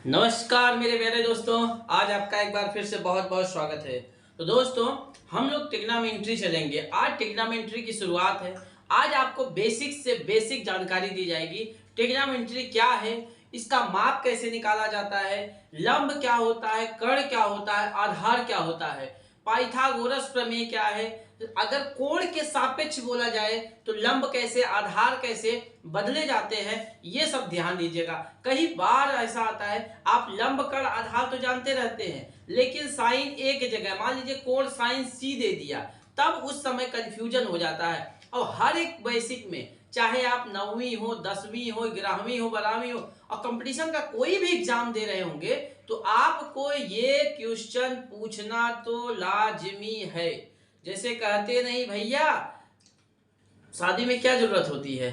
नमस्कार मेरे प्यारे दोस्तों, आज आपका एक बार फिर से बहुत बहुत स्वागत है। तो दोस्तों, हम लोग ट्रिग्नोमेट्री चलेंगे। आज ट्रिग्नोमेट्री की शुरुआत है। आज आपको बेसिक से बेसिक जानकारी दी जाएगी। ट्रिग्नोमेट्री क्या है, इसका माप कैसे निकाला जाता है, लंब क्या होता है, कर्ण क्या होता है, आधार क्या होता है, पाइथागोरस प्रमेय क्या है, अगर कोण के सापेक्ष बोला जाए तो लंब कैसे, आधार कैसे बदले जाते हैं, ये सब ध्यान दीजिएगा। कई बार ऐसा आता है, आप लंब कर्ण आधार तो जानते रहते हैं, लेकिन साइन एक जगह, मान लीजिए कोण साइन सी दे दिया, तब उस समय कंफ्यूजन हो जाता है। और हर एक बेसिक में, चाहे आप 9वीं हो, 10वीं हो, 11वीं हो, 12वीं हो, और कंपटीशन का कोई भी एग्जाम दे रहे होंगे, तो आपको ये क्वेश्चन पूछना तो लाजमी है। जैसे कहते नहीं भैया, शादी में क्या जरूरत होती है,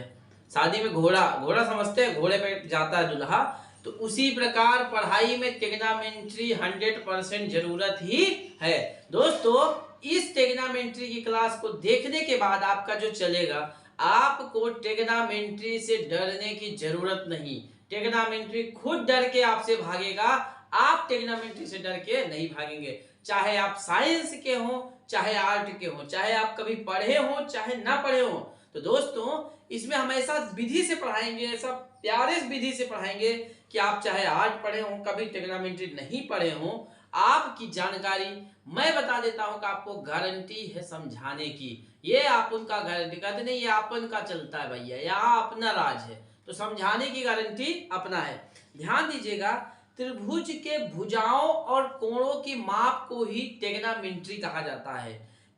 शादी में घोड़ा, घोड़ा समझते हैं, घोड़े पे जाता है दूल्हा, तो उसी प्रकार पढ़ाई में ट्रिग्नोमेट्री 100% जरूरत ही है। दोस्तों, इस ट्रिग्नोमेट्री की क्लास को देखने के बाद आपका जो चलेगा, आपको ट्रिग्नोमेट्री से डरने की जरूरत नहीं। ट्रिग्नोमेट्री खुद डर के आपसे भागेगा, आप ट्रिग्नोमेट्री से डर के नहीं भागेंगे। चाहे आप साइंस के हो, चाहे आर्ट के हो, चाहे आप कभी पढ़े हो, चाहे ना पढ़े हो। तो दोस्तों, इसमें हम ऐसा विधि से पढ़ाएंगे, ऐसा प्यारे विधि से पढ़ाएंगे कि आप चाहे आर्ट पढ़े हो, कभी ट्रिग्नोमेट्री नहीं पढ़े हो, आपकी जानकारी मैं बता देता हूं कि आपको गारंटी है समझाने की। ये आप उनका गारंटी कहते नहीं, ये आपन का चलता है भैया, यहाँ अपना राज है, तो समझाने की गारंटी अपना है। ध्यान दीजिएगा, त्रिभुज के भुजाओं और कोणों की माप को ही ट्रिग्नोमेट्री कहा जाता है।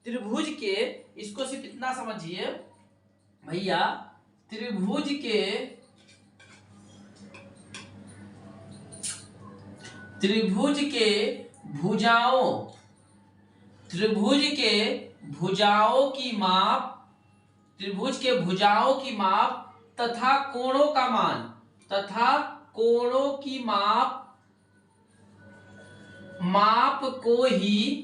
त्रिभुज के, इसको सिर्फ इतना समझिए भैया, त्रिभुज के भुजाओं, त्रिभुज के भुजाओं की माप, त्रिभुज के भुजाओं की माप तथा कोणों का मान, तथा कोणों की माप को ही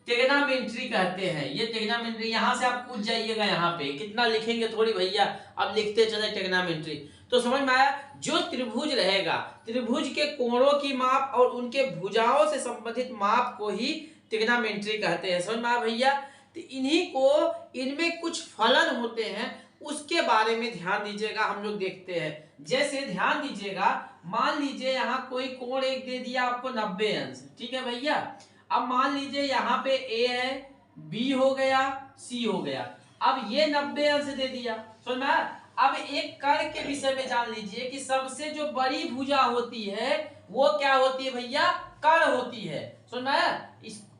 ट्रिग्नोमेट्री कहते हैं। ये ट्रिग्नोमेट्री, यहां से आप पूछ जाइएगा, यहाँ पे कितना लिखेंगे थोड़ी भैया, अब लिखते चले ट्रिग्नोमेट्री। तो समझ में आया, जो त्रिभुज रहेगा, त्रिभुज के कोणों की माप और उनके भुजाओं से संबंधित माप को ही ट्रिग्नोमेट्री कहते हैं। समझ में आया भैया। तो इन्हीं को, इनमें कुछ फलन होते हैं, उसके बारे में ध्यान दीजिएगा, हम लोग देखते हैं। जैसे ध्यान दीजिएगा, मान लीजिए यहाँ कोई कोण एक दे दिया आपको 90 अंश, ठीक है भैया। अब मान लीजिए यहाँ पे ए है, बी हो गया, सी हो गया, अब ये 90 अंश दे दिया, समझ में। अब एक कर्ण के विषय में जान लीजिए कि सबसे जो बड़ी भुजा होती है वो क्या होती है भैया, कर्ण होती है, समझ में।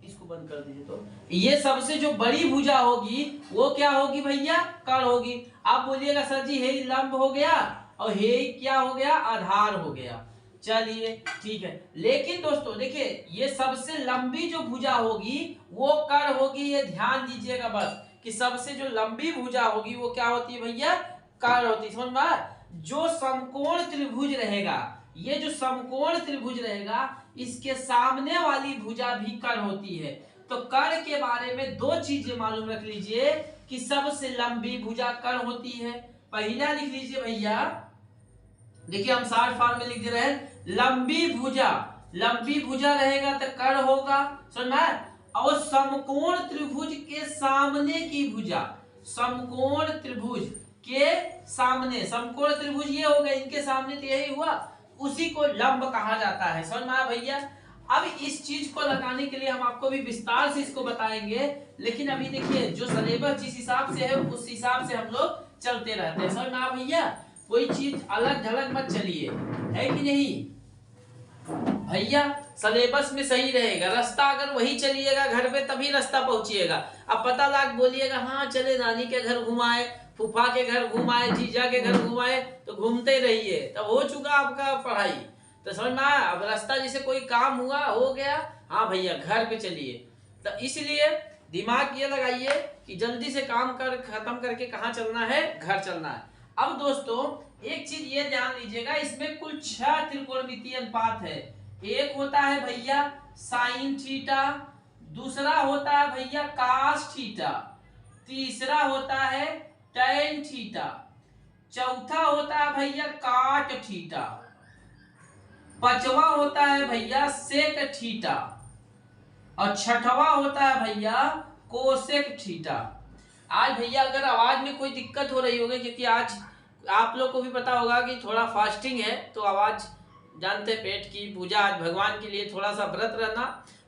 इसको बंद कर दीजिए। तो ये सबसे जो बड़ी भुजा होगी वो क्या होगी भैया, कर्ण होगी। आप बोलिएगा सर जी हे लंब हो गया और हे क्या हो गया, आधार हो गया। चलिए ठीक है, लेकिन दोस्तों देखिए, ये सबसे लंबी जो भुजा होगी वो कर्ण होगी। ये ध्यान दीजिएगा बस, कि सबसे जो लंबी भुजा होगी वो क्या होती है भैया, कर्ण होती है। समझ में। जो समकोण त्रिभुज रहेगा, ये जो समकोण त्रिभुज रहेगा, इसके सामने वाली भुजा भी कर्ण होती है। तो कर्ण के बारे में दो चीजें मालूम रख लीजिए, कि सबसे लंबी भुजा कर्ण होती है। पहला लिख लीजिए भैया, देखिए हम शॉर्ट फॉर्म में लिख दे रहे हैं, लंबी भुजा, लंबी भुजा रहेगा तो कर्ण होगा, समझ में। और समकोण त्रिभुज के सामने की भुजा, समकोण त्रिभुज के सामने, समकोण त्रिभुज ये हो गए, इनके सामने तो यही हुआ, उसी को लंब कहा जाता है। समझ में आया भैया। अब इस चीज को लगाने के लिए हम आपको भी विस्तार से इसको बताएंगे, लेकिन अभी देखिए जो सिलेबस जिस हिसाब से है उस हिसाब से हम लोग चलते रहते हैं। समझ में आया भैया, कोई चीज अलग ढलग मत चलिए, है कि नहीं भैया। सिलेबस में सही रहेगा, रास्ता अगर वही चलिएगा घर पे तभी रास्ता पहुंचिएगा। अब पता लाग बोलिएगा हाँ चले नानी के घर घुमाए, फूफा के घर घुमाए, जीजा के घर घुमाए, तो घूमते रहिए, तब हो चुका आपका पढ़ाई। तो समझ में आया। अब रास्ता जैसे कोई काम हुआ, हो गया, हाँ भैया घर पे चलिए। तो इसलिए दिमाग ये लगाइए कि जल्दी से काम कर खत्म करके कहाँ चलना है, घर चलना है। अब दोस्तों एक चीज ये ध्यान लीजिएगा, इसमें कुल 6 त्रिकोणमितीय अनुपात है। एक होता है भैया साइन थीटा, दूसरा होता है भैया कास थीटा, तीसरा होता है टैन थीटा, चौथा होता है भैया काट थीटा, पांचवा होता है भैया सेक थीटा और छठवा होता है भैया कोसेक थीटा। आज भैया अगर आवाज में कोई दिक्कत हो रही होगी, क्योंकि आज आप लोग को भी पता होगा कि थोड़ा फास्टिंग है, तो आवाज जानते पेट की पूजा, आज भगवान के लिए थोड़ा सा व्रत रहना,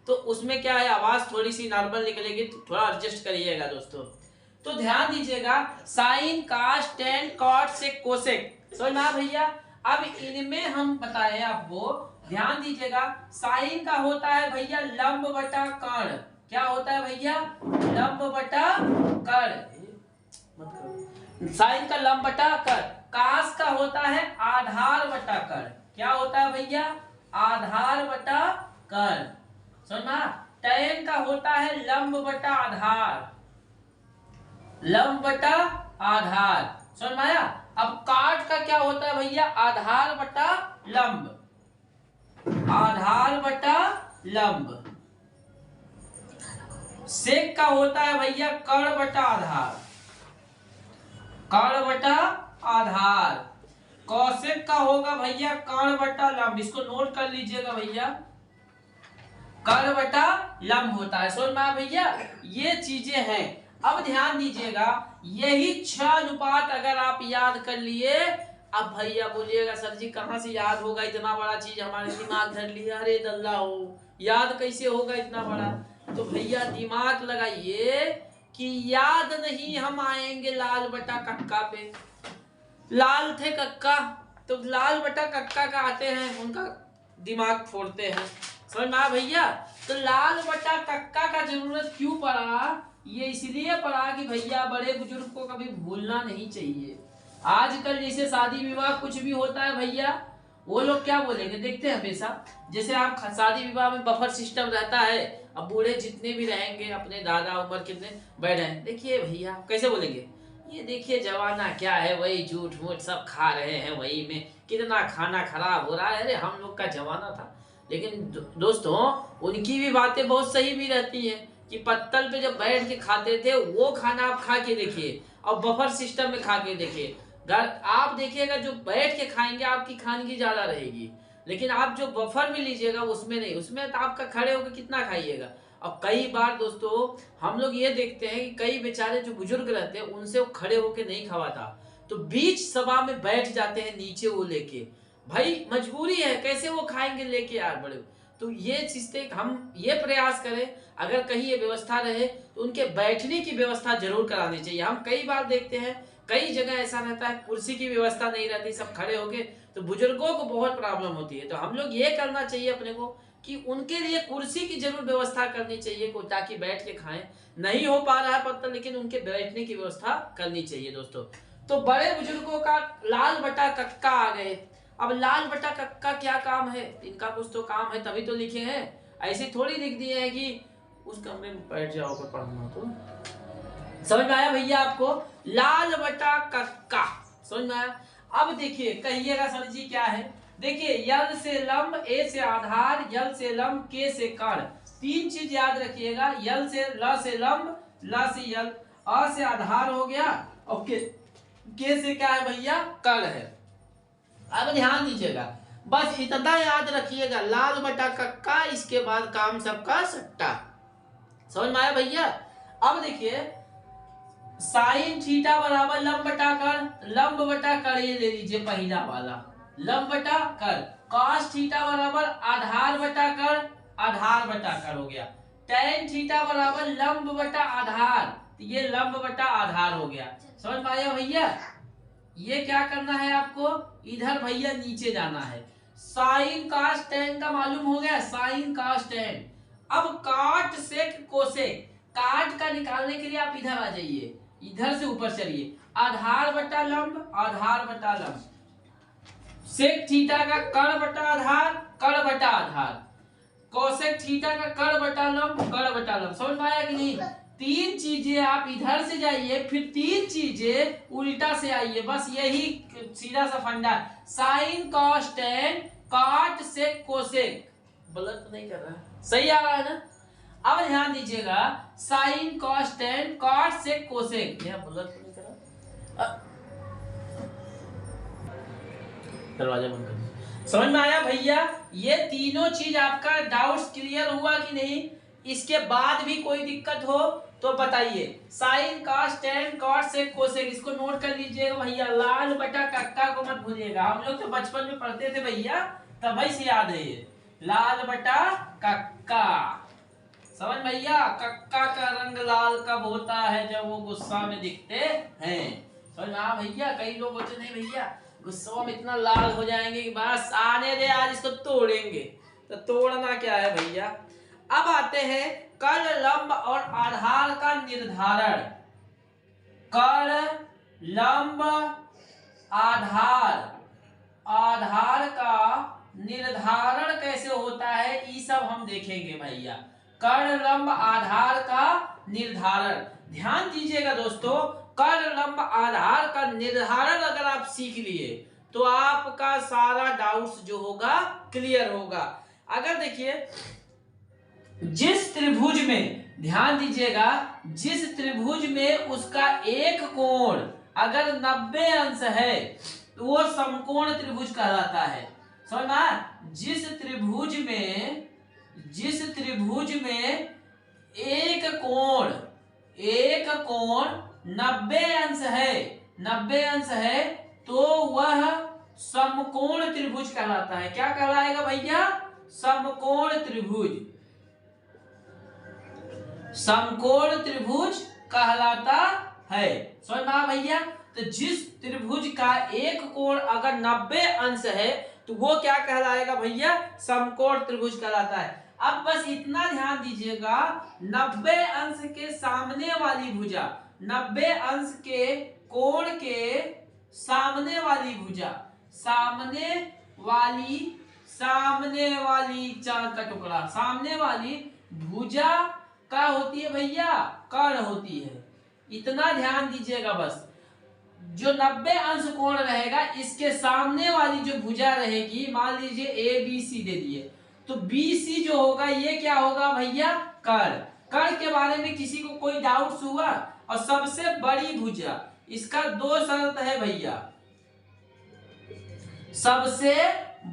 तो उसमें क्या है आवाज थोड़ी सी नॉर्मल निकलेगी, तो थोड़ा एडजस्ट करिएगा दोस्तों। तो ध्यान दीजिएगा, साइन कास टेन कॉट सेक कोसेक, समझ में भैया। अब इनमें हम बताएं आपको, ध्यान दीजिएगा, साइन का होता है भैया लंब बटा कर्ण। क्या होता है भैया? लंब बटा कर्ण। साइन का लंब बटा कर्ण। कास का होता है आधार बटा कर्ण। क्या होता है भैया? आधार बटा कर्ण। सुना? टैन का होता है लंब बटा आधार, लंब बटा आधार, समझ में आया। अब काट का क्या होता है भैया? आधार बटा लंब, आधार बटा लंब। सेक का होता है भैया कर्ण बटा आधार, कर्ण बटा आधार। कौशिक का होगा भैया कर्ण बटा लंब, इसको नोट कर लीजिएगा भैया, कर्ण बटा लंब होता है। समझ में भैया, ये चीजें हैं। अब ध्यान दीजिएगा, यही 6 अनुपात अगर आप याद कर लिए, अब भैया बोलिएगा सर जी कहां से याद होगा, इतना बड़ा चीज हमारे दिमाग धर लिया, अरे दल्ला हो, याद कैसे होगा इतना बड़ा। तो भैया दिमाग लगाइए कि याद नहीं हम आएंगे लाल बटा कक्का पे। लाल थे कक्का, तो लाल बटा कक्का का आते हैं, उनका दिमाग फोड़ते हैं। समझ में भैया। तो लाल बटा कक्का का जरूरत क्यों पड़ा? ये इसलिए पड़ा कि भैया बड़े बुजुर्ग को कभी भूलना नहीं चाहिए। आजकल जैसे शादी विवाह कुछ भी होता है भैया, वो लोग क्या बोलेंगे, देखते हैं हमेशा, जैसे आप शादी विवाह में बफर सिस्टम रहता है, अब बूढ़े जितने भी रहेंगे, अपने दादा उम्र कितने बैठे हैं, देखिए भैया कैसे बोलेंगे, ये देखिए जमाना क्या है, वही झूठ मूठ सब खा रहे हैं, वही में कितना खाना खराब हो रहा है, अरे हम लोग का जमाना था। लेकिन दोस्तों उनकी भी बातें बहुत सही भी रहती है कि पत्तल पे जब बैठ के खाते थे वो खाना आप खा के देखिए, और बफर सिस्टम में खा के देखिए, घर आप देखिएगा जो बैठ के खाएंगे आपकी खानगी ज्यादा रहेगी, लेकिन आप जो बफर में लीजिएगा उसमें नहीं, उसमें तो आपका खड़े होकर कितना खाइएगा। और कई बार दोस्तों हम लोग ये देखते हैं कि कई बेचारे जो बुजुर्ग रहते हैं उनसे वो खड़े होकर नहीं खवाता, तो बीच सभा में बैठ जाते हैं नीचे वो लेके, भाई मजबूरी है, कैसे वो खाएंगे लेके यार बड़े। तो ये चीजें हम ये प्रयास करें, अगर कहीं ये व्यवस्था रहे तो उनके बैठने की व्यवस्था जरूर करानी चाहिए। हम कई बार देखते हैं कई जगह ऐसा रहता है कुर्सी की व्यवस्था नहीं रहती, सब खड़े होके, तो बुजुर्गों को बहुत प्रॉब्लम होती है। तो हम लोग ये करना चाहिए अपने को कि उनके लिए कुर्सी की जरूर व्यवस्था करनी चाहिए को, ताकि बैठ के खाएं। नहीं हो पा रहा है पत्ता, लेकिन उनके बैठने की व्यवस्था करनी चाहिए दोस्तों। तो बड़े बुजुर्गों का लाल बटा कक्का आ गए। अब लाल बटा कक्का क्या काम है, इनका कुछ तो काम है तभी तो लिखे हैं, ऐसे थोड़ी लिख दिए हैं कि उस कमरे में बैठ जाओ अगर पढ़ना तो। समझ में आया भैया आपको? लाल बटा कक्का समझ में आया। अब देखिए कहिएगा सर जी क्या है, देखिए यल से लंब, ए से आधार, यल से लंब, के से कर्ण, 3 चीज याद रखिएगा, यल से ल से लंब, ल से यल, अ से आधार हो गया, और के से क्या है भैया? कर्ण है। अब ध्यान दीजिएगा, बस इतना याद रखिएगा, लाल बटा कक्का, इसके बाद काम सबका सट्टा। समझ में आया भैया? अब देखिए साइन थीटा बराबर लंब बटा कर्ण, लंब बटा कर्ण ये ले लीजिए पहला वाला, लंब बटा कर्ण। कॉस थीटा बराबर आधार बटा कर्ण, आधार बटा कर्ण हो गया। टैन थीटा बराबर लंब बटा आधार, तो ये लंब बटा आधार हो गया। समझ में आया भैया? ये क्या करना है आपको, इधर भैया नीचे जाना है। साइन कास टेन का मालूम हो गया, साइन कास टेन। अब काट सेक कोसेक, काट का निकालने के लिए आप इधर आ जाइए, इधर से ऊपर चलिए, आधार बटा लंब, आधार बटा लंब, सेक थीटा का कर्ण बटा आधार, कर्ण बटा आधार, कोसेक थीटा का कर्ण बटा लंब, कर्ण बटा लंब। समझ में आया कि नहीं? 3 चीजें आप इधर से जाइए, फिर 3 चीजें उल्टा से आइए, बस यही सीधा सा फंडा। साइन कॉस टेन, काट सेक कोसेक, गलत तो नहीं कर रहा है, सही आ रहा है ना? अब ध्यान दीजिएगा, sine cos tan, cot sec cosec, यह गलत तो नहीं कर रहा, दरवाजा बंद कर। समझ में आया भैया? ये तीनों चीज आपका डाउट्स क्लियर हुआ कि नहीं? इसके बाद भी कोई दिक्कत हो तो बताइए। Sine cos tan cos sec cosec इसको नोट कर लीजिएगा भैया। लाल बटा कक्का को मत भूलिएगा, हम लोग तो बचपन में पढ़ते थे भैया, तभी से याद है ये। लाल बटा कक्का, समझ भैया? कक्का का रंग लाल कब होता है? जब वो गुस्सा में दिखते हैं। समझ में? हाँ भैया, कई लोग बोलते नहीं भैया गुस्सा में इतना लाल हो जाएंगे कि बस आने दे, आज इसको तोड़ेंगे। तो तोड़ना क्या है भैया? अब आते हैं कर्ण, लंब और आधार का निर्धारण। कर्ण, लंब, आधार, आधार का निर्धारण कैसे होता है ये सब हम देखेंगे भैया। कर्ण, लंब, आधार का निर्धारण, ध्यान दीजिएगा दोस्तों। कर्ण, लंब, आधार का निर्धारण अगर आप सीख लिए तो आपका सारा डाउट्स जो होगा क्लियर होगा। अगर देखिए जिस त्रिभुज में, ध्यान दीजिएगा, जिस त्रिभुज में उसका एक कोण अगर 90 अंश है तो वो समकोण त्रिभुज कहलाता है। समझना? जिस त्रिभुज में एक कोण 90 अंश है, 90 अंश है, तो वह समकोण त्रिभुज कहलाता है। क्या कहलाएगा भैया? समकोण त्रिभुज, समकोण त्रिभुज कहलाता है। समझ में भैया? तो जिस त्रिभुज का एक कोण अगर 90 अंश है तो वो क्या कहलाएगा भैया? समकोण त्रिभुज कहलाता है। अब बस इतना ध्यान दीजिएगा, 90 अंश के सामने वाली भुजा, 90 अंश के कोण के सामने वाली भुजा, सामने वाली चांद का टुकड़ा, सामने वाली भुजा क्या होती है भैया? कर्ण होती है। इतना ध्यान दीजिएगा बस। जो 90 अंश कोण रहेगा इसके सामने वाली जो भुजा रहेगी, मान लीजिए ए बी सी दे दिए, तो बी सी जो होगा ये क्या होगा भैया? कर्ण। कर्ण के बारे में किसी को कोई डाउट्स हुआ? और सबसे बड़ी भुजा, इसका 2 शर्त है भैया। सबसे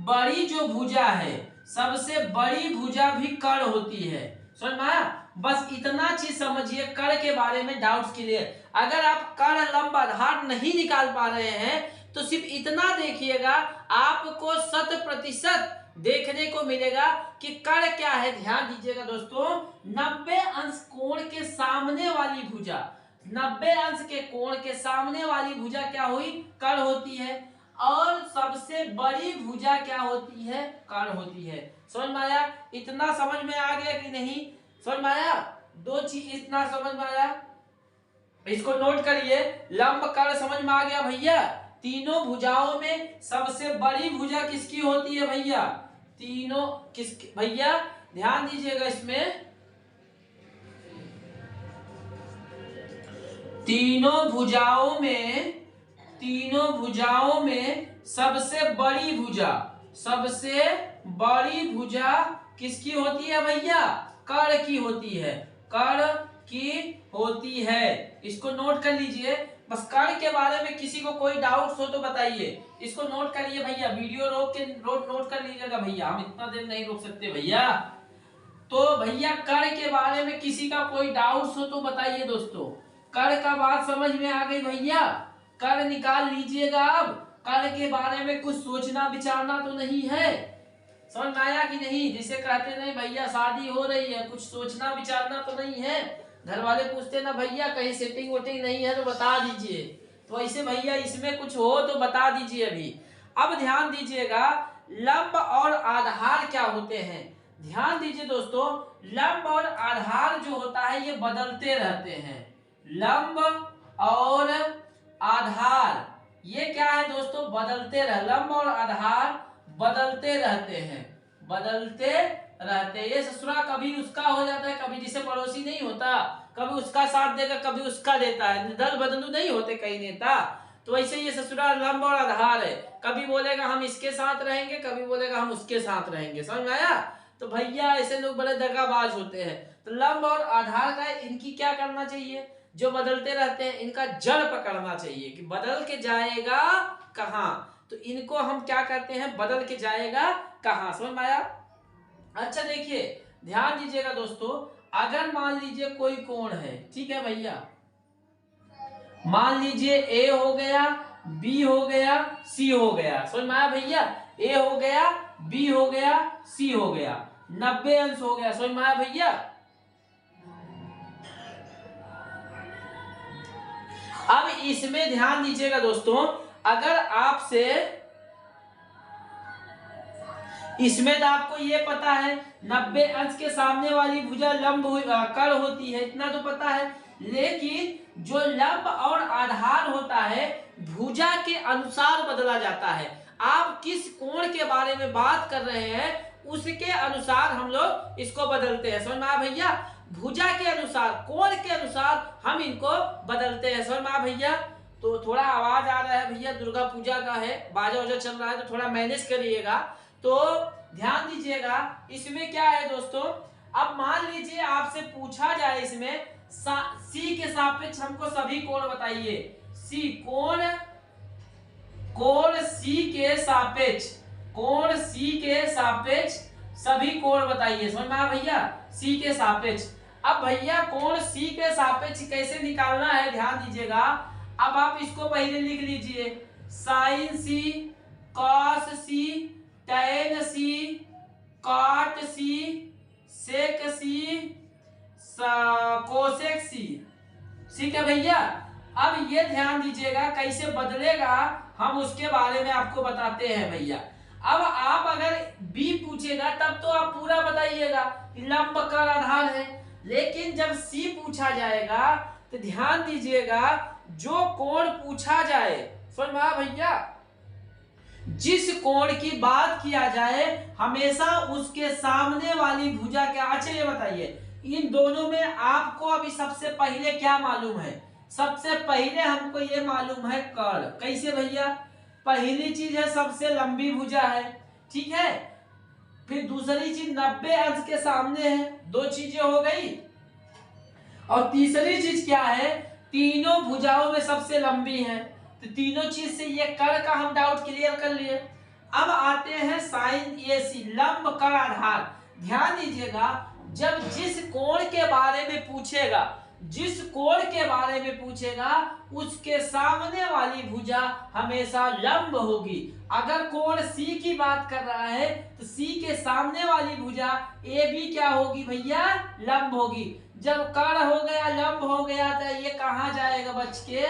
बड़ी जो भुजा है, सबसे बड़ी भुजा भी कर्ण होती है। समझ में आया? बस इतना चीज समझिए कर्ण के बारे में डाउट्स क्लियर। अगर आप कर्ण, लंब, आधार नहीं निकाल पा रहे हैं तो सिर्फ इतना देखिएगा, आपको 100% देखने को मिलेगा कि कर्ण क्या है। ध्यान दीजिएगा दोस्तों, 90 अंश कोण के सामने वाली भुजा, 90 अंश के कोण के सामने वाली भुजा क्या हुई? कर्ण होती है। और सबसे बड़ी भुजा क्या होती है? कर्ण होती है। समझ में आया? इतना समझ में आ गया कि नहीं? समझ में आया? 2 चीज इतना समझ में आया, इसको नोट करिए। लंब, कर्ण समझ में आ गया भैया। तीनों भुजाओं में सबसे बड़ी भुजा किसकी होती है भैया? तीनों किसकी भैया? ध्यान दीजिएगा इसमें, तीनों भुजाओं में सबसे बड़ी भुजा किसकी होती है भैया? कर्ण की होती है। कर्ण की होती है। इसको नोट कर लीजिए। बस कर्ण के बारे में किसी को कोई डाउट्स हो तो बताइए। इसको नोट करिए भैया, वीडियो रोक के नोट कर लीजिएगा भैया, हम इतना देर नहीं रोक सकते भैया। तो भैया कर्ण के बारे में किसी का कोई डाउट्स हो तो बताइए दोस्तों। कर्ण का बात समझ में आ गई भैया? कर्ण निकाल लीजिएगा। अब कर्ण के बारे में कुछ सोचना विचारना तो नहीं है। समझ में आया कि नहीं? जिसे कहते नहीं भैया शादी हो रही है, कुछ सोचना विचारना तो नहीं है। घर वाले पूछते ना भैया कहीं सेटिंग वोटिंग नहीं है तो बता दीजिए, तो ऐसे भैया इसमें कुछ हो तो बता दीजिए अभी। अब ध्यान दीजिएगा, लंब और आधार क्या होते हैं? ध्यान दीजिए दोस्तों, लंब और आधार जो होता है ये बदलते रहते हैं। लंब और आधार ये क्या है दोस्तों? बदलते रह, लंब और आधार बदलते रहते हैं, बदलते रहते हैं। ये ससुरा कभी उसका हो जाता है, कभी जिसे पड़ोसी नहीं होता, कभी उसका साथ देगा कभी उसका देता है, दल बदलू नहीं होते कई नेता। तो वैसे ये ससुरा लंब और आधार है, कभी बोलेगा हम इसके साथ रहेंगे, कभी बोलेगा हम उसके साथ रहेंगे। समझ में आया? तो भैया ऐसे लोग बड़े दगाबाज होते हैं। तो लंब और आधार का इनकी क्या करना चाहिए? जो बदलते रहते हैं इनका जड़ पकड़ना चाहिए कि बदल के जाएगा कहाँ। तो इनको हम क्या करते हैं, बदल के जाएगा कहाँ, समझ में आया। अच्छा देखिए ध्यान दीजिएगा दोस्तों, अगर मान लीजिए कोई कोण है, ठीक है भैया, मान लीजिए ए हो गया, बी हो गया, सी हो गया, समझ में आया भैया, ए हो गया, बी हो गया, सी हो गया, 90 अंश हो गया, समझ में आया भैया। अब इसमें ध्यान दीजिएगा दोस्तों, अगर आपसे इसमें तो आपको ये पता है 90 अंश के सामने वाली भुजा लंब कर होती है, इतना तो पता है, लेकिन जो लंब और आधार होता है भुजा के अनुसार बदला जाता है। आप किस कोण के बारे में बात कर रहे हैं उसके अनुसार हम लोग इसको बदलते हैं, समझ में आया भैया। भुजा के अनुसार, कोण के अनुसार हम इनको बदलते हैं, समझ में आया भैया। तो थोड़ा आवाज आ रहा है भैया, दुर्गा पूजा का है, बाजा वाजा चल रहा है, तो थोड़ा मैनेज करिएगा। तो ध्यान दीजिएगा इसमें क्या है दोस्तों, अब मान लीजिए आपसे पूछा जाए इसमें सी के सापेक्ष हमको सभी कोण बताइए, सी कोण, कोण सी के सापेक्ष, कोण सी के सापेक्ष सभी कोण बताइए, समझ में आया भैया, सी के सापेक्ष। अब भैया कोण सी के सापेक्ष कैसे निकालना है ध्यान दीजिएगा। अब आप इसको पहले लिख लीजिए, साइन सी, कॉस सी, टैन सी, कॉट सी, सेक सी, कोसेक सी, ठीक है भैया। अब ये ध्यान दीजिएगा कैसे बदलेगा हम उसके बारे में आपको बताते हैं भैया। अब आप अगर बी पूछेगा तब तो आप पूरा बताइएगा कि लंब कर आधार है, लेकिन जब सी पूछा जाएगा तो ध्यान दीजिएगा जो कोण पूछा जाए, समझ में आया भैया, जिस कोण की बात किया जाए हमेशा उसके सामने वाली भुजा क्या। अच्छा ये बताइए इन दोनों में आपको अभी सबसे पहले क्या मालूम है, सबसे पहले हमको ये मालूम है कर्ण, कैसे भैया, पहली चीज है सबसे लंबी भुजा है, ठीक है, फिर दूसरी चीज 90 अंश के सामने है, दो चीजें हो गई, और तीसरी चीज क्या है, तीनों भुजाओं में सबसे लंबी है, तो तीनों चीज से ये कर्ण का हम डाउट क्लियर कर लिए। अब आते हैं साइन ए सी, लंब कर आधार। ध्यान दीजिएगा जब जिस कोण के बारे में पूछेगा, जिस कोण के बारे में पूछेगा उसके सामने वाली भुजा हमेशा लंब होगी। अगर कोण सी की बात कर रहा है तो सी के सामने वाली भुजा ए बी क्या होगी भैया, लंब होगी। जब कर्ण हो गया, लंब हो गया, तो ये कहाँ जाएगा, बच के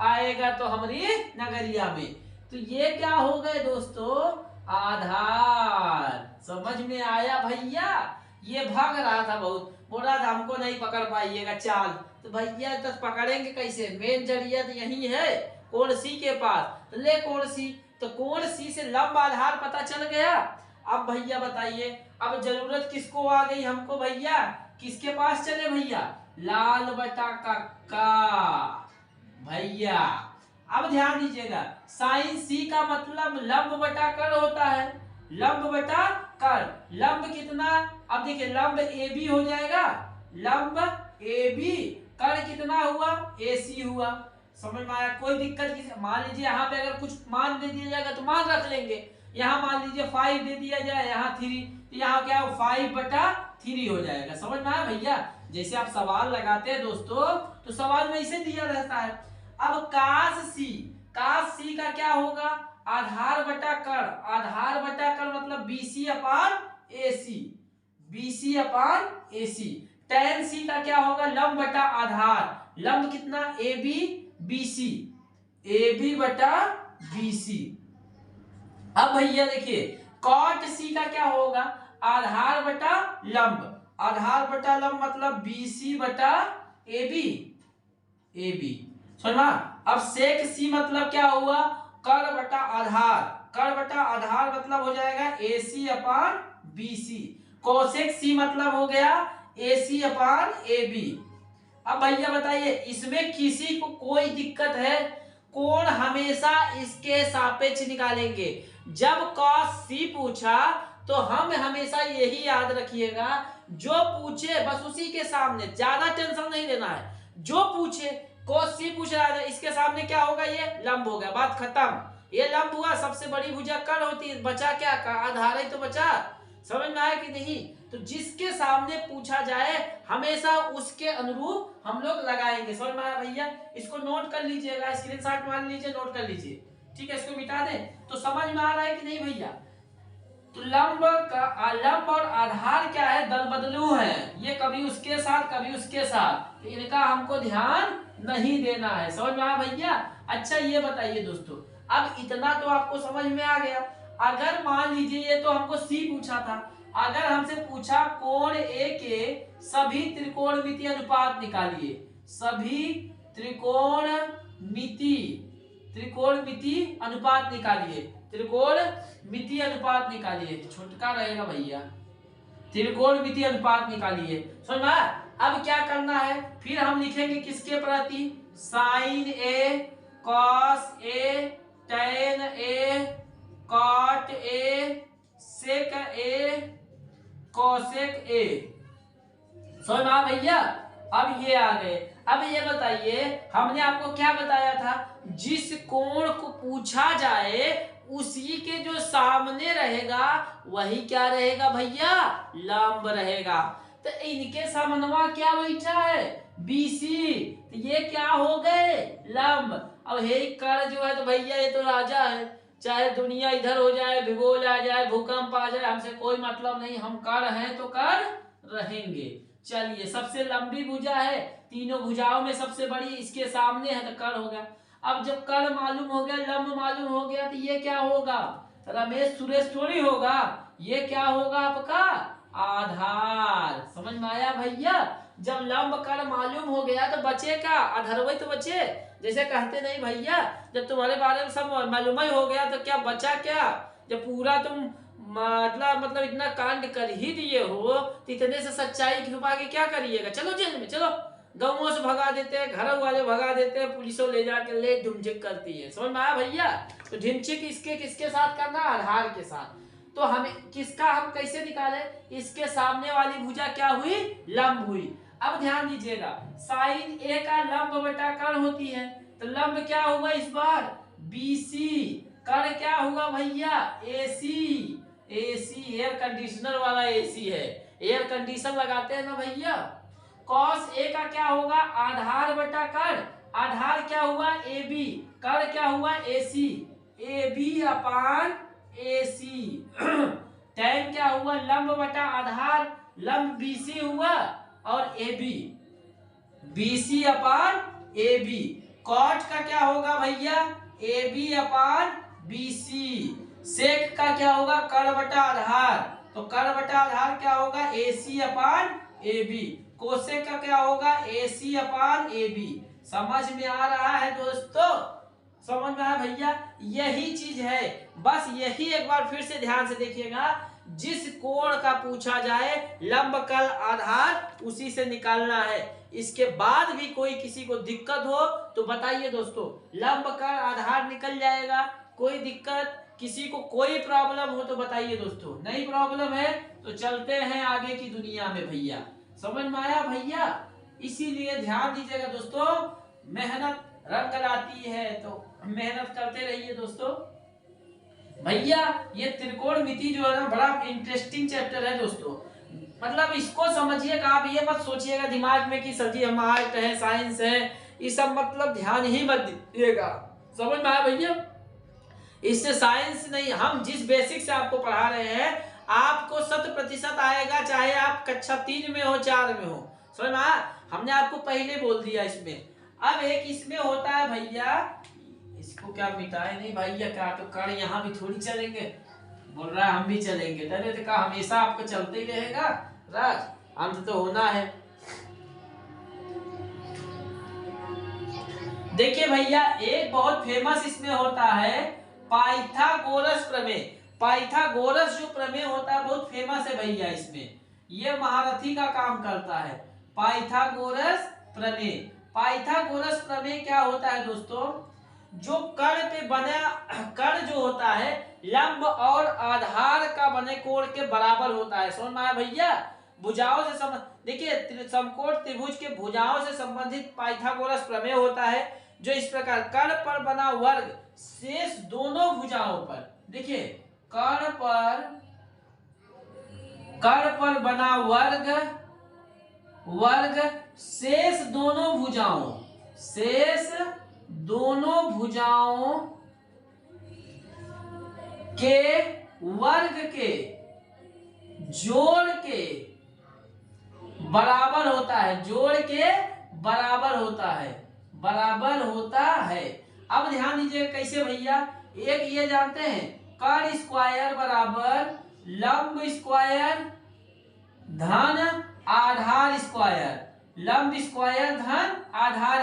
आएगा तो हमारी नगरिया में। तो ये क्या हो गए दोस्तों, आधार। समझ में आया भैया। ये भाग रहा था बहुत, बोला था हमको नहीं पकड़ पाइएगा चाल, तो भैया तो पकड़ेंगे कैसे, मेन जरिया तो यही है कोण सी के पास, तो ले कोण सी, तो कोण सी से लंब आधार पता चल गया। अब भैया बताइए अब जरूरत किसको आ गई हमको भैया, किसके पास चले भैया, लाल बटा का भैया। अब ध्यान दीजिएगा साइन सी का मतलब लंब बटा कर होता है, लंब बटा कर, लंब कितना, अब देखिए लंब ए बी हो जाएगा, लंब ए बी, कर कितना हुआ, ए सी हुआ। समझ में आया, कोई दिक्कत, मान लीजिए यहाँ पे अगर कुछ मान दे दिया जाएगा तो मान रख लेंगे, यहाँ मान लीजिए 5 दे दिया जाए, यहाँ 3, तो यहाँ क्या 5/3 हो जाएगा। समझ में आया भैया। जैसे आप सवाल लगाते हैं दोस्तों तो सवाल में इसे दिया रहता है। अब काश सी, काश सी का क्या होगा, आधार बटा कर, आधार बटा कर मतलब BC अपान AC, BC अपान AC। tan सी का क्या होगा, लंब बटा आधार, लंब कितना AB BC, AB बटा BC। अब भैया देखिए cot सी का क्या होगा, आधार बटा लंब, आधार बटा लंब मतलब BC बटा AB, AB। समझ। अब सेक सी मतलब क्या हुआ, कर बटा आधार, कर बटा आधार मतलब हो जाएगा AC अपान BC। कोसेक सी मतलब हो गया AC अपान AB। अब भैया बताइए इसमें किसी को कोई दिक्कत है, कोण हमेशा इसके सापेक्ष निकालेंगे। जब cos C पूछा तो हम हमेशा यही याद रखिएगा, जो पूछे बस उसी के सामने, ज्यादा टेंशन नहीं लेना है। जो पूछे cos C पूछ रहा है इसके सामने क्या होगा, ये लंब होगा, बात खत्म। ये लंब हुआ, सबसे बड़ी भुजा कर्ण होती है, बचा क्या, आधार ही तो बचा। समझ में आया कि नहीं? तो जिसके सामने पूछा जाए हमेशा उसके अनुरूप हम लोग लगाएंगे। समझ में आया भैया? इसको नोट कर लीजिएगा, स्क्रीनशॉट मार लीजिए, नोट कर लीजिए। ठीक है, इसको मिटा दें। तो समझ में आ रहा है कि नहीं भैया? तो लंब और आधार क्या है, दल बदलू है। ये कभी उसके साथ कभी उसके साथ, तो इनका हमको ध्यान नहीं देना है। समझ में आया भैया? अच्छा ये बताइए दोस्तों, अब इतना तो आपको समझ में आ गया। अगर मान लीजिए, ये तो हमको सी पूछा था, अगर हमसे पूछा कोण ए के सभी त्रिकोणमितीय अनुपात निकालिए, सभी त्रिकोणमितीय अनुपात निकालिए, त्रिकोणमितीय अनुपात निकालिए, छोटका रहेगा भैया, त्रिकोणमितीय अनुपात निकालिए। समझ में? अब क्या करना है, फिर हम लिखेंगे किसके प्रति, sine A, cos A, tan A, cot A, sec A, cosec A. समझ में भैया? अब ये आ गए। अब ये बताइए, हमने आपको क्या बताया था, जिस कोण को पूछा जाए उसी के जो सामने रहेगा वही क्या रहेगा भैया, लंब रहेगा। तो इनके समन्वय क्या बैठा है, बीसी, तो ये क्या हो गए, लंब। अब हे कर्ण जो है तो भैया ये तो राजा है, चाहे दुनिया इधर हो जाए, भूगोल आ जाए, भूकंप आ जाए, हमसे कोई मतलब नहीं, हम कर्ण हैं तो कर्ण रहेंगे। चलिए, सबसे लंबी भुजा है, तीनों भुजाओं में सबसे बड़ी इसके सामने है, तो कर्ण हो गया। अब जब कर्ण मालूम हो गया, लंब मालूम हो गया, तो ये क्या होगा, रमेश सुरेश थोड़ी होगा, ये क्या होगा आपका आधार। समझ में आया भैया? जब लंब कर्ण मालूम हो गया तो बचे का अधर्वई तो बचे। जैसे कहते नहीं भैया, जब तुम्हारे बारे में सब मालूम ही हो गया तो क्या बचा क्या, जब पूरा तुम मतलब इतना कांड कर ही दिए हो तो इतने से सच्चाई छुपा के क्या करिएगा, चलो जेल में, चलो गाँवों से भगा देते हैं, घर वाले भगा देते हैं, पुलिसों ले जाके ले ढुमझिक करती है। समझ में आया भैया? तो ढिमछिक किसके साथ करना, आधार के साथ। तो हमें किसका हम कैसे निकाले, इसके सामने वाली भुजा क्या हुई, लंब हुई। अब ध्यान दीजिएगा, साइन ए का लंब बटा कर्ण होती है, तो लंब क्या हुआ इस बार, बीसी, कर्ण क्या हुआ भैया, एसी। एसी एयर कंडीशनर वाला एसी है, एयर कंडीशन लगाते हैं ना भैया। कॉस ए का क्या होगा, आधार बटा कर्ण, आधार क्या हुआ, ए बी, कर्ण क्या हुआ, AC, A B upon AC. Tan क्या हुआ, लंब बटा आधार, लंब बीसी हुआ, और A B, BC upon A B. Cot का क्या होगा भैया, ए बी अपान बीसी। सेक का क्या होगा, कर्ण बटा आधार, तो कर्ण बटा आधार क्या होगा, AC upon A B. Cosec का क्या होगा, एसी अपान ए बी। समझ में आ रहा है दोस्तों? समझ में आया भैया? यही चीज है, बस यही एक बार फिर से ध्यान से देखिएगा, जिस कोण का पूछा जाए लंब कर्ण आधार उसी से निकालना है। इसके बाद भी कोई किसी को दिक्कत हो तो बताइए दोस्तों, लंब कर्ण आधार निकल जाएगा, कोई दिक्कत, किसी को कोई प्रॉब्लम हो तो बताइए दोस्तों। नहीं प्रॉब्लम है तो चलते हैं आगे की दुनिया में भैया। समझ में आया भैया? इसीलिए ध्यान दीजिएगा दोस्तों, मेहनत रंग लाती है, तो मेहनत करते रहिए दोस्तों। भैया ये त्रिकोणमिति जो है ना, बड़ा इंटरेस्टिंग चैप्टर है दोस्तों। मतलब इसको समझिएगा, आप ये मत सोचिएगा दिमाग में कि सर जी हम आर्ट है, साइंस है, ये सब मतलब ध्यान ही मत दीजिएगा। समझ में आया भैया? इससे साइंस नहीं, हम जिस बेसिक से आपको पढ़ा रहे हैं आपको 100% आएगा, चाहे आप कक्षा 3 में हो 4 में हो। समझ में आया? हमने आपको पहले बोल दिया इसमें। अब एक इसमें होता है भैया, इसको क्या मिटाए नहीं भैया, क्या तो कर यहाँ भी थोड़ी चलेंगे, बोल रहा है हम भी चलेंगे, तने तो कहा हमेशा आपको चलते ही रहेगा राज, अंत तो होना है। देखिए भैया, एक बहुत फेमस इसमें होता है पाइथागोरस प्रमेय। पाइथागोरस जो प्रमेय होता है बहुत फेमस है भैया इसमें, ये महारथी का काम करता है। पाइथागोरस प्रमेय, पाइथागोरस प्रमेय क्या होता है दोस्तों, जो कर्ण पे बना, कर्ण जो होता है लंब और आधार का बने कोण के बराबर होता है। समझ में आया भैया? भुजाओं से देखिए समकोण त्रिभुज के भुजाओं से संबंधित पाइथागोरस प्रमेय होता है, जो इस प्रकार कर्ण पर बना वर्ग शेष दोनों भुजाओं पर, देखिए कर्ण पर बना वर्ग, शेष दोनों भुजाओं के वर्ग के जोड़ के बराबर होता है। अब ध्यान दीजिए कैसे भैया, एक ये जानते हैं कर्ण स्क्वायर बराबर लंब स्क्वायर धन आधार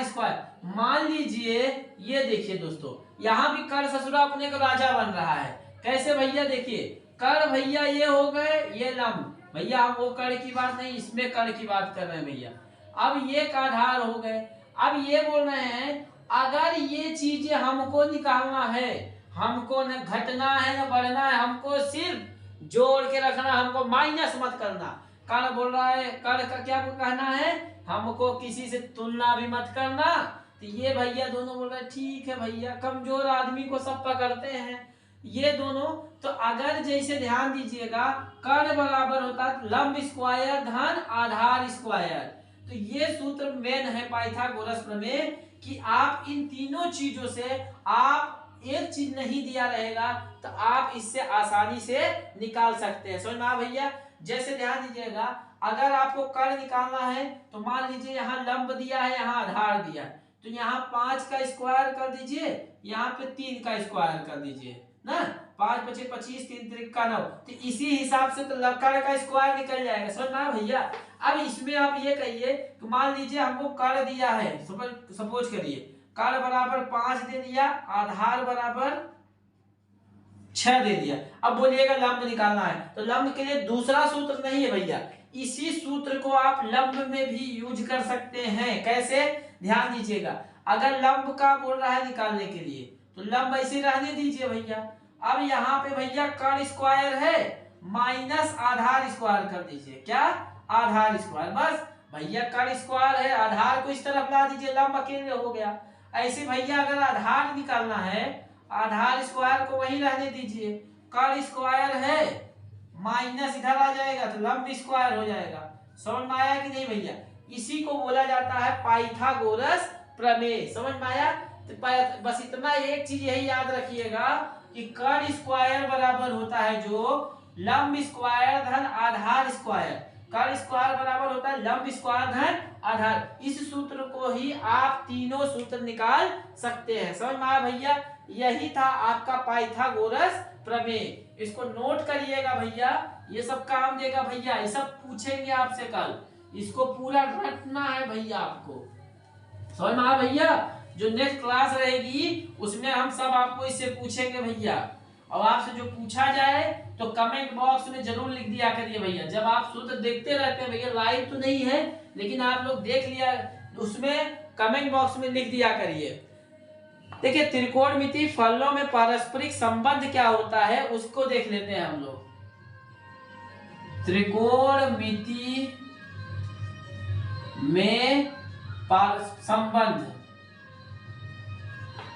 स्क्वायर, मान लीजिए ये देखिए दोस्तों, यहाँ भी कर्ण ससुरा अपने को राजा बन रहा है। कैसे भैया, देखिए कर्ण भैया ये हो गए, ये लंब भैया, हम वो कर्ण की बात नहीं, इसमें कर्ण की बात कर रहे हैं भैया। अब ये का आधार हो गए। अब ये बोल रहे हैं अगर ये चीजें हमको निकालना है, हमको न घटना है न बढ़ना है, हमको सिर्फ जोड़ के रखना, हमको माइनस मत करना। कर्ण बोल रहा है, कर्ण का क्या कहना है, हमको किसी से तुलना भी मत करना। तो ये भैया दोनों बोल रहे हैं ठीक है भैया, कमजोर आदमी को सब पकड़ते हैं ये दोनों। तो अगर जैसे ध्यान दीजिएगा कर्ण बराबर होता है लंब स्क्वायर धन आधार स्क्वायर, तो ये सूत्र मेन है पाइथागोरस प्रमेय कि आप इन तीनों चीजों से, आप एक चीज नहीं दिया रहेगा तो आप इससे आसानी से निकाल सकते हैं। समझ में आ भैया, जैसे ध्यान दीजिएगा अगर आपको कर्ण निकालना है तो मान लीजिए यहाँ लंब दिया है, यहाँ आधार दिया है, तो यहाँ 5 का स्क्वायर कर दीजिए, यहाँ पे 3 का स्क्वायर कर दीजिए ना, 5 × 5 = 25, 3 × 3 = 9, तो इसी हिसाब से तो कर्ण का स्क्वायर निकल जाएगा। समझ में आया भैया। अब इसमें आप ये कहिए कि मान लीजिए हमको कर्ण दिया है, सपोज करिए कर्ण बराबर 5 दे दिया, आधार बराबर 6 दे दिया। अब बोलिएगा लंब निकालना है, तो लंब के लिए दूसरा सूत्र नहीं है भैया, इसी सूत्र को आप लंब में भी यूज कर सकते हैं। कैसे, ध्यान दीजिएगा, अगर लंब का बोल रहा है निकालने के लिए तो लंब ऐसे रहने दीजिए भैया। अब यहाँ पे भैया कर्ण स्क्वायर है माइनस आधार स्क्वायर कर दीजिए, क्या, आधार स्क्वायर, बस भैया कर्ण स्क्वायर है, आधार को इस तरफ ला दीजिए, लंब अकेले हो गया। ऐसे भैया अगर आधार निकालना है, आधार स्क्वायर को वहीं रहने दीजिए, कर्ण स्क्वायर है माइनस इधर आ जाएगा तो लंब स्क्वायर हो जाएगा। समझ में आया कि नहीं भैया, इसी को बोला जाता है पाइथागोरस प्रमेय। समझ में आया, तो बस इतना एक चीज यही याद रखिएगा कि कर्ण स्क्वायर बराबर होता है जो लंब स्क्वायर धन आधार स्क्वायर, कर्ण स्क्वायर बराबर होता है लंब स्क्वायर धन आधार। इस सूत्र को ही आप तीनों सूत्र निकाल सकते हैं। समझ में आया भैया, यही था आपका पाइथागोरस प्रमेय। इसको नोट करिएगा भैया, ये सब काम देगा भैया, ये सब पूछेंगे आपसे कल, इसको पूरा रटना है भैया आपको। समझ में आया भैया, जो नेक्स्ट क्लास रहेगी उसमें हम सब आपको इससे पूछेंगे भैया, और आपसे जो पूछा जाए तो कमेंट बॉक्स में जरूर लिख दिया करिए भैया। जब आप सूत्र देखते रहते हैं भैया, लाइव तो नहीं है लेकिन आप लोग देख लिया, उसमें कमेंट बॉक्स में लिख दिया करिए। देखिए त्रिकोणमिति फलनों में पारस्परिक संबंध क्या होता है उसको देख लेते हैं हम लोग। त्रिकोणमिति में संबंध,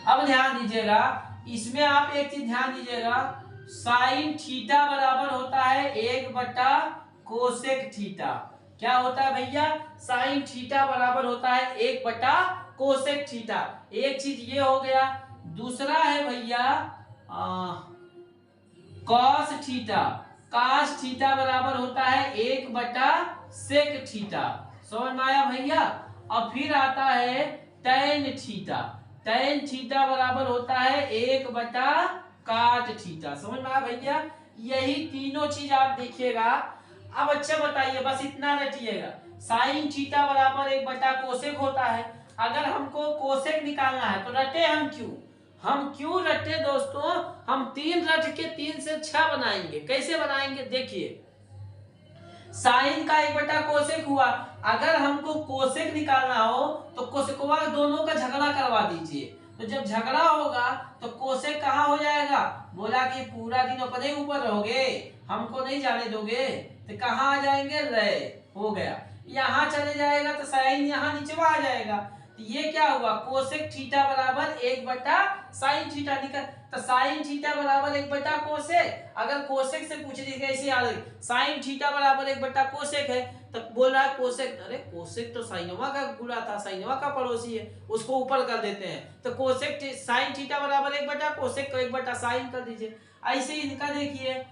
अब ध्यान दीजिएगा, इसमें आप एक चीज ध्यान दीजिएगा, साइन थीटा बराबर होता है 1/कोसेक थीटा। क्या होता है भैया, साइन थीटा बराबर होता है 1/कोसेक थीटा। एक चीज ये हो गया, दूसरा है भैया कॉस थीटा, कॉस थीटा बराबर होता है 1/सेक थीटा। समझ में आया भैया। और फिर आता है टैन थीटा, टैन थीटा बराबर होता है 1/काट थीटा। समझ में आया भैया, यही तीनों चीज आप देखिएगा। अब अच्छा बताइए, बस इतना रटिएगा, साइन थीटा बराबर 1/कोसेक होता है। अगर हमको कोसेक निकालना है तो रटे हम क्यों रटे दोस्तों, हम 3 रट के 3 से 6 बनाएंगे। कैसे बनाएंगे देखिए, साइन का 1/कोसेक हुआ, अगर हमको कोसेक निकालना हो तो कोसेकवा दोनों का झगड़ा करवा दीजिए, तो जब झगड़ा होगा तो कोसेक कहाँ हो जाएगा, बोला कि पूरा दिन अपने ऊपर रहोगे, हमको नहीं जाने दोगे, तो कहाँ आ जाएंगे, लय हो गया, यहाँ चले जाएगा तो साइन यहाँ नीचे आ जाएगा। तो ये क्या हुआ, कोसेक थीटा बराबर 1/sin थीटा निकल। तो साइन थीटा बराबर 1/कोसेक। अगर कोसेक से पूछे जाएगा ऐसे याद रखिए, साइन थीटा बराबर 1/कोसेक है, तो बोल रहा है कोसेक, अरे कोसेक तो साइनवा का गुणा था, साइनवा का पड़ोसी है, उसको ऊपर कर देते हैं। तो कोसेक साइन थीटा बराबर 1/कोसेक को 1/साइन कर दीजिए। ऐसे ही इनका देखिए,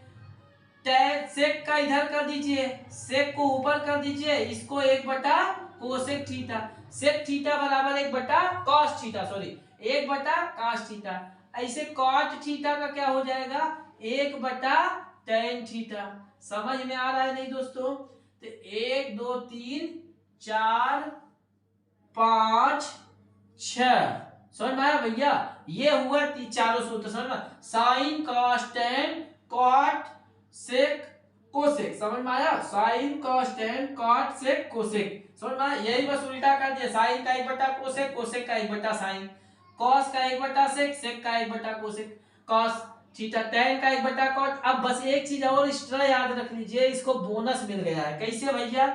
tan सेक का इधर कर दीजिए, सेक को ऊपर कर दीजिए, इसको 1/कोसेक थीटा। सेक थीटा बराबर 1/कॉस थीटा, सॉरी 1/कॉस थीटा। ऐसे कॉट थीटा का क्या हो जाएगा, 1/tan थीटा। समझ में आ रहा है नहीं दोस्तों? तो 1 2 3 4 5 6 समझ में आया भैया? ये हुआ चारों सूत्र, समझ में? Sine cos tan cot sec cosec, समझ में आया? Sine cos tan cot sec cosec, समझ में आया? यही बस उल्टा कर दिया, साइन का 1/कोसेक, कोसेक का 1/साइन, कॉस का 1/सेक, सेक का 1/कोसेक, कॉस थीटा, टेन का 1/कॉट। अब बस एक चीज और एक्स्ट्रा याद रख लीजिए, इसको बोनस मिल गया है। कैसे भैया?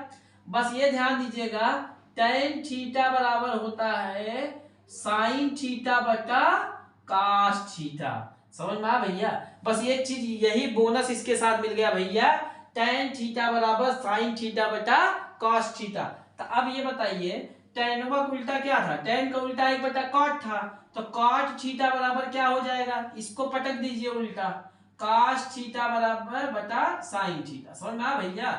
बस ये ध्यान दीजिएगा, टेन थीटा बराबर होता है साइन थीटा बटा कॉस थीटा। समझ में आया भैया? बस एक चीज यही बोनस इसके साथ मिल गया भैया, टेन थीटा बराबर साइन थीटा बटा कॉस थीटा। तो अब ये बताइए, टेनवा का उल्टा क्या था? टेन का उल्टा 1/कॉट था, तो कॉट थीटा बराबर क्या हो जाएगा? इसको पटक दीजिए उल्टा, कॉस थीटा बराबर बटा साइन थीटा। समझ में आया भैया?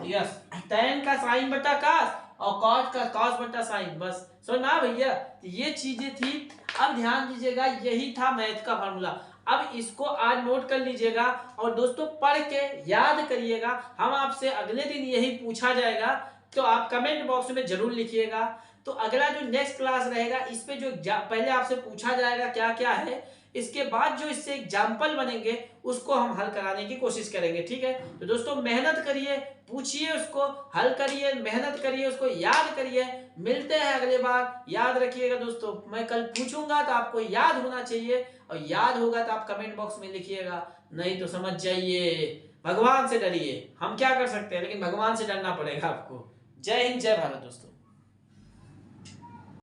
यस, टेन का साइन बटा कॉस और कॉट का कॉस बटा साइन, बस समझ में आया भैया? ये चीजें थी। अब ध्यान दीजिएगा, यही था मैथ का फॉर्मूला। अब इसको आज नोट कर लीजिएगा और दोस्तों पढ़ के याद करिएगा। हम आपसे अगले दिन यही पूछा जाएगा, तो आप कमेंट बॉक्स में जरूर लिखिएगा। तो अगला जो नेक्स्ट क्लास रहेगा, इस पे जो पहले आपसे पूछा जाएगा क्या क्या है, इसके बाद जो इससे एग्जाम्पल बनेंगे उसको हम हल कराने की कोशिश करेंगे। ठीक है? तो दोस्तों मेहनत करिए, पूछिए उसको, हल करिए, मेहनत करिए, उसको याद करिए। मिलते हैं अगले बार। याद रखिएगा दोस्तों, मैं कल पूछूंगा तो आपको याद होना चाहिए, और याद होगा तो आप कमेंट बॉक्स में लिखिएगा, नहीं तो समझ जाइए भगवान से डरिए। हम क्या कर सकते हैं, लेकिन भगवान से डरना पड़ेगा आपको। जय हिंद, जय भारत दोस्तों।